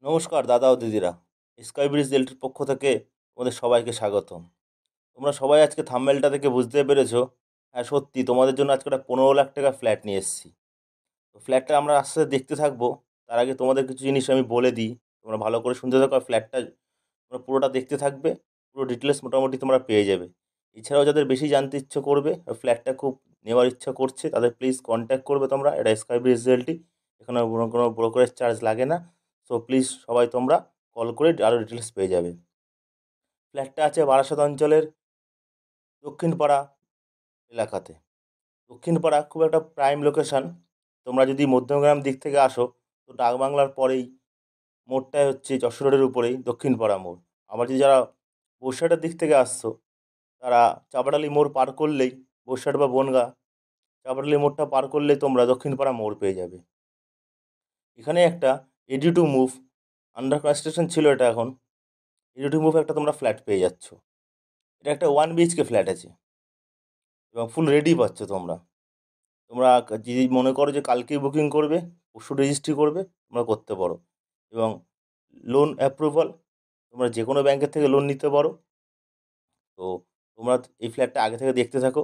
নমস্কার দাদা ও দিদিরা। স্কাই ব্রিজ রিয়েলটির পক্ষ থেকে তোমাদের সবাইকে স্বাগতম। তোমরা সবাই আজকে থাম্বনেলটা দেখে বুঝতে পেরেছো, হ্যাঁ সত্যি তোমাদের জন্য আজকে একটা 15 লাখ টাকা ফ্ল্যাট নিয়ে এসেছি। তো ফ্ল্যাটটা আমরা আস্তে আস্তে দেখতে থাকবো। তার আগে তোমাদের কিছু জিনিস আমি বলে দিই, তোমরা ভালো করে শুনতে থাকো। আর ফ্ল্যাটটা তোমরা পুরোটা দেখতে থাকবে, পুরো ডিটেলস মোটামুটি তোমরা পেয়ে যাবে। এছাড়াও যাদের বেশি জানতে ইচ্ছে করবে, ফ্ল্যাটটা খুব নেওয়ার ইচ্ছা করছে, তাদের প্লিজ কন্ট্যাক্ট করবে তোমরা। এটা স্কাই ব্রিজ রিয়েলটি, এখানে কোনো ব্রোকারেজ চার্জ লাগে না। সো প্লিজ সবাই তোমরা কল করে আরও ডিটেলস পেয়ে যাবে। ফ্ল্যাটটা আছে বারাসাত অঞ্চলের দক্ষিণপাড়া এলাকাতে। দক্ষিণপাড়া খুব একটা প্রাইম লোকেশান। তোমরা যদি মধ্যমগ্রাম দিক থেকে আসো, তো ডাকবাংলার পরেই মোড়টাই হচ্ছে যশোর রোডের উপরেই দক্ষিণপাড়া মোড়। আবার যদি যারা বসিরহাটের দিক থেকে আসছো, তারা চাপাডালি মোড় পার করলেই, বসিরহাট বা বনগাঁ চাপাডালি মোড়টা পার করলেই তোমরা দক্ষিণপাড়া মোড় পেয়ে যাবে। এখানে একটা ready to move under construction ছিল, এটা এখন রেডি টু মুভ একটা তোমরা ফ্ল্যাট পেয়ে যাচ্ছ। এটা একটা 1 BHK ফ্ল্যাট আছে এবং ফুল রেডি পাচ্ছ তোমরা। তোমরা যদি মনে করো যে কালকেই বুকিং করবে, পরশু রেজিস্ট্রি করবে, তোমরা করতে পারো। এবং লোন অ্যাপ্রুভাল, তোমরা যে কোনো ব্যাংকের থেকে লোন নিতে পারো। তো তোমরা এই ফ্ল্যাটটা আগে থেকে দেখতে থাকো।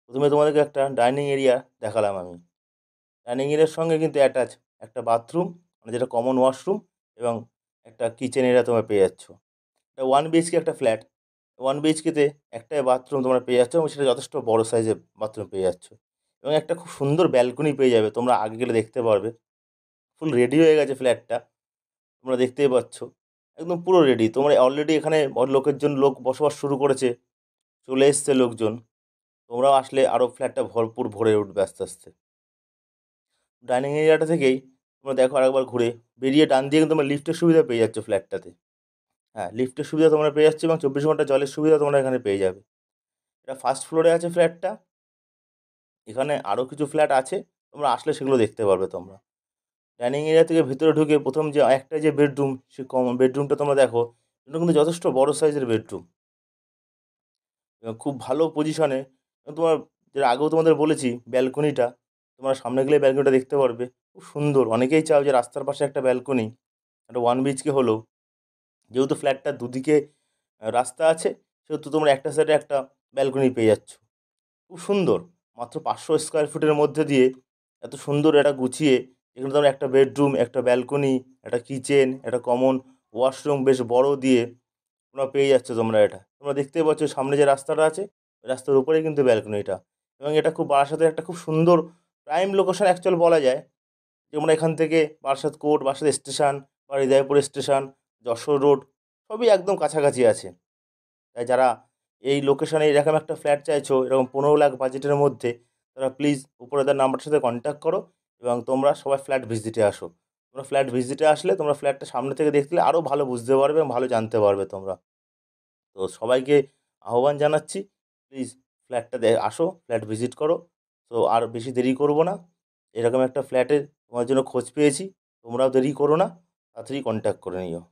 প্রথমে তোমাদেরকে একটা ডাইনিং এরিয়া দেখালাম আমি। ডাইনিং এরিয়ার সঙ্গে কিন্তু অ্যাটাচ একটা বাথরুম, মানে যেটা কমন ওয়াশরুম, এবং একটা কিচেন এরিয়া তোমরা পেয়ে যাচ্ছ। এটা 1 BHK একটা ফ্ল্যাট। 1 BHKতে একটাই বাথরুম তোমরা পেয়ে যাচ্ছ, এবং সেটা যথেষ্ট বড় সাইজের বাথরুম পেয়ে যাচ্ছ। এবং একটা খুব সুন্দর ব্যালকনি পেয়ে যাবে, তোমরা আগে গেলে দেখতে পারবে। ফুল রেডি হয়ে গেছে ফ্ল্যাটটা, তোমরা দেখতেই পাচ্ছ। একদম পুরো রেডি। তোমরা অলরেডি এখানে লোকের জন্য লোক বসবাস শুরু করেছে, চলে এসছে লোকজন। তোমরাও আসলে আরও ফ্ল্যাটটা ভরপুর ভরে উঠবে আস্তে আস্তে। ডাইনিং এরিয়াটা থেকেই তোমরা দেখো আরেকবার ঘুরে বেরিয়ে ডান দিয়ে কিন্তু তোমরা লিফটের সুবিধা পেয়ে যাচ্ছ ফ্ল্যাটটাতে। হ্যাঁ, লিফটের সুবিধা তোমরা পেয়ে যাচ্ছ, এবং 24 ঘন্টা জলের সুবিধা তোমরা এখানে পেয়ে যাবে। এটা ফার্স্ট ফ্লোরে আছে ফ্ল্যাটটা। এখানে আরও কিছু ফ্ল্যাট আছে, তোমরা আসলে সেগুলো দেখতে পারবে তোমরা। ডাইনিং এরিয়া থেকে ভিতরে ঢুকে প্রথম যে একটা যে বেডরুম, সে কমন বেডরুমটা তোমরা দেখো। এটা কিন্তু যথেষ্ট বড় সাইজের বেডরুম এবং খুব ভালো পজিশনে। এবং তোমার যেটা আগেও তোমাদের বলেছি, ব্যালকনিটা তোমরা সামনে গেলে ব্যালকনিটা দেখতে পারবে, খুব সুন্দর। অনেকেই চাও যে রাস্তার পাশে একটা ব্যালকনি, একটা 1 BHK হলো। যেহেতু ফ্ল্যাটটার দুদিকে রাস্তা আছে, সেহেতু তোমরা একটা সাইডে একটা ব্যালকনি পেয়ে যাচ্ছ। খুব সুন্দর। মাত্র 500 স্কোয়ার ফুটের মধ্যে দিয়ে এত সুন্দর এটা গুছিয়ে, এখানে তোমরা একটা বেডরুম, একটা ব্যালকনি, একটা কিচেন, একটা কমন ওয়াশরুম বেশ বড় দিয়ে তোমরা পেয়ে যাচ্ছ। তোমরা এটা তোমরা দেখতেই পাচ্ছ, সামনে যে রাস্তাটা আছে, ওই রাস্তার উপরেই কিন্তু ব্যালকনিটা। এবং এটা খুব বারাসাতে একটা খুব সুন্দর প্রাইম লোকেশন অ্যাকচুয়াল বলা যায়। যেমন এখান থেকে বারাসাত কোর্ট, বারাসাত স্টেশন, বা হৃদয়পুর স্টেশন, যশোর রোড সবই একদম কাছাকাছি আছে। তাই যারা এই লোকেশনে এরকম একটা ফ্ল্যাট চাইছো, এরকম 15 লাখ বাজেটের মধ্যে, তারা প্লিজ উপরে তার নাম্বারটার সাথে কন্ট্যাক্ট করো, এবং তোমরা সবাই ফ্ল্যাট ভিজিটে আসো। তোমরা ফ্ল্যাট ভিজিটে আসলে তোমরা ফ্ল্যাটটা সামনে থেকে দেখলে আরও ভালো বুঝতে পারবে এবং ভালো জানতে পারবে তোমরা। তো সবাইকে আহ্বান জানাচ্ছি, প্লিজ ফ্ল্যাটটা আসো, ফ্ল্যাট ভিজিট করো। তো আর বেশি দেরি করব না। এরকম একটা ফ্ল্যাটের তোমার জন্য খোঁজ পেয়েছি, তোমরাও দেরি করো না, তাড়াতাড়ি কন্ট্যাক্ট করে নিও।